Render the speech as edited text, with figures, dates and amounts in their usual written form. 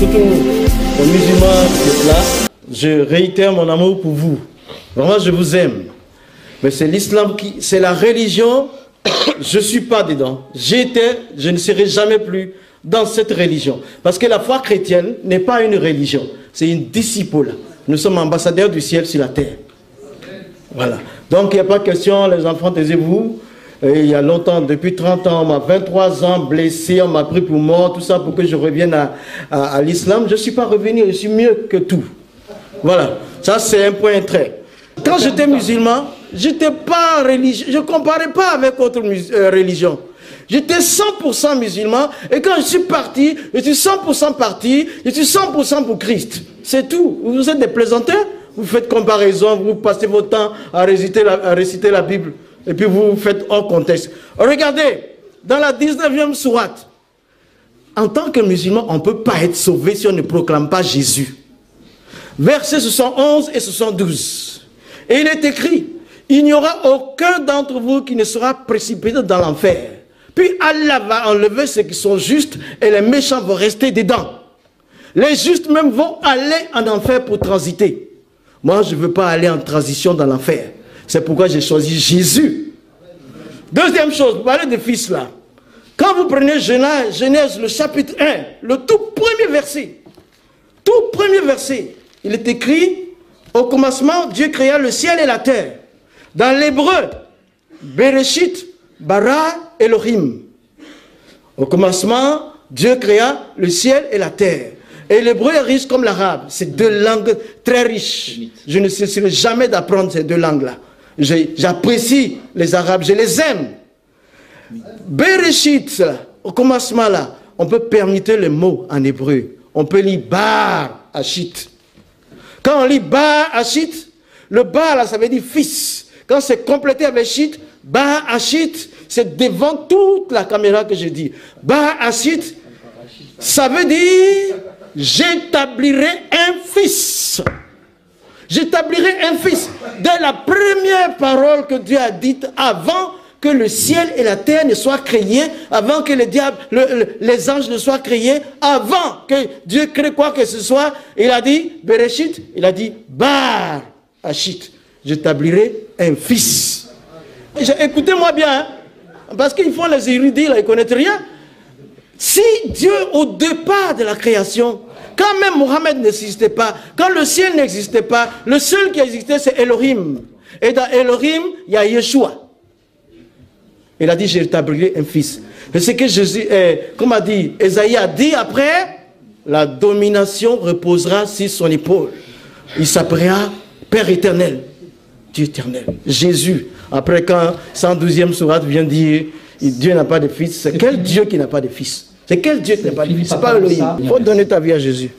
surtout aux musulmans qui sont là, je réitère mon amour pour vous. Vraiment, je vous aime. Mais c'est l'islam qui, c'est la religion, je ne suis pas dedans. J'étais, je ne serai jamais plus dans cette religion. Parce que la foi chrétienne n'est pas une religion, c'est une discipule. Nous sommes ambassadeurs du ciel sur la terre. Voilà. Donc il n'y a pas de question, les enfants, taisez-vous. Il y a longtemps, depuis 30 ans, on m'a 23 ans blessé, on m'a pris pour mort, tout ça pour que je revienne à l'islam. Je ne suis pas revenu, je suis mieux que tout. Voilà, ça c'est un point très. Quand j'étais musulman, je n'étais pas religieux, je ne comparais pas avec autre religion. J'étais 100% musulman et quand je suis parti, je suis 100% parti, je suis 100% pour Christ. C'est tout. Vous êtes des plaisantins, vous faites comparaison, vous passez votre temps à réciter la Bible et puis vous faites hors contexte. Regardez, dans la 19e sourate, en tant que musulman, on ne peut pas être sauvé si on ne proclame pas Jésus. Versets 71 et 72. Et il est écrit, il n'y aura aucun d'entre vous qui ne sera précipité dans l'enfer. Puis Allah va enlever ceux qui sont justes et les méchants vont rester dedans. Les justes même vont aller en enfer pour transiter. Moi, je ne veux pas aller en transition dans l'enfer. C'est pourquoi j'ai choisi Jésus. Deuxième chose, vous parlez de fils là. Quand vous prenez Genèse, le chapitre 1, le tout premier verset, il est écrit, au commencement, Dieu créa le ciel et la terre. Dans l'hébreu, Bereshit, Bara, Elohim. Au commencement, Dieu créa le ciel et la terre. Et l'hébreu est riche comme l'arabe. C'est deux langues très riches. Je ne cesserai jamais d'apprendre ces deux langues-là. J'apprécie les arabes, je les aime. Bereshit, au commencement là, on peut permuter les mots en hébreu. On peut lire Bar Hachit. Quand on lit Bar Hachit, le Bar là, ça veut dire fils. Quand c'est complété avec Hachit, Bar Hachit, c'est devant toute la caméra que je dis. Bar Hachit, ça veut dire j'établirai un fils. J'établirai un fils. Dès la première parole que Dieu a dite avant que le ciel et la terre ne soient créés, avant que les anges ne soient créés, avant que Dieu crée quoi que ce soit, il a dit, Bereshit, il a dit, Bar Hachit, j'établirai un fils. Écoutez-moi bien, hein, parce qu'ils font les érudits, là, ils ne connaissent rien. Si Dieu, au départ de la création, quand même Mohammed n'existait pas, quand le ciel n'existait pas, le seul qui existait, c'est Elohim. Et dans Elohim, il y a Yeshua. Il a dit, j'établirai un fils. C'est ce que Jésus, comme a dit, Esaïe a dit après, la domination reposera sur son épaule. Il s'appellera Père éternel, Dieu éternel. Jésus, après quand 112e sourate vient dire, Dieu n'a pas de fils, c'est quel Dieu qui n'a pas de fils? C'est quel Dieu qui n'a pas de fils? C'est pas Elohim. Il faut donner ta vie à Jésus.